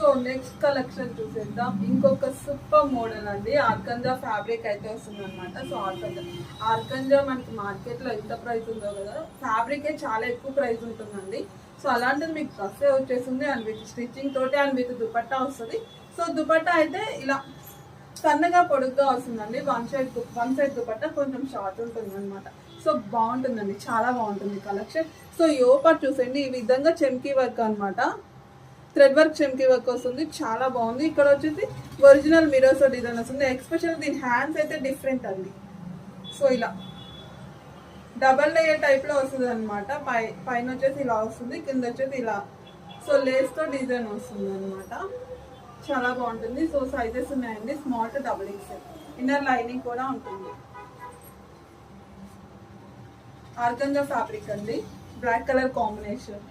So next collection చూసేద్దాం. ఇంకొక super model అండి. ఆర్గంజా ఫ్యాబ్రిక్ అయితే వస్తుంది అనమాట. సో ఆర్గంజా మనకి మార్కెట్లో ఎంత ప్రైస్ ఉందో కదా, ఫ్యాబ్రికే చాలా ఎక్కువ ప్రైస్ ఉంటుందండి. సో అలాంటిది మీకు డ్రెస్సే వచ్చేస్తుంది అండ్ విత్ స్టిచ్చింగ్ తోటి అండ్ విత్ దుపట్టా వస్తుంది. సో దుపట్టా అయితే ఇలా సన్నగా పొడుగ్గా వస్తుందండి. వన్ సైడ్ దుపట్టా కొంచెం షార్ట్ ఉంటుంది అనమాట. సో బాగుంటుందండి, చాలా బాగుంటుంది కలెక్షన్. సో యోపర్ చూసండి, ఈ విధంగా చెమ్కీ వర్క్ అనమాట. థ్రెడ్ వర్క్ చెమ్కీ వర్క్ వస్తుంది, చాలా బాగుంది. ఇక్కడ వచ్చేసి ఒరిజినల్ మిరోసో డిజైన్ వస్తుంది. ఎక్స్పెషల్ దీని హ్యాండ్స్ అయితే డిఫరెంట్ అండి. సో ఇలా డబల్ లేయర్ టైప్లో వస్తుంది అనమాట. పైన వచ్చేసి ఇలా వస్తుంది, కింద వచ్చేసి ఇలా సో లేస్తో డిజైన్ వస్తుంది అనమాట. చాలా బాగుంటుంది. సో సైజెస్ ఉన్నాయండి, small to double XL. Inner lining కూడా ఉంటుంది. ఆర్గంజా ఫ్యాబ్రిక్ అండి, బ్లాక్ కలర్ కాంబినేషన్.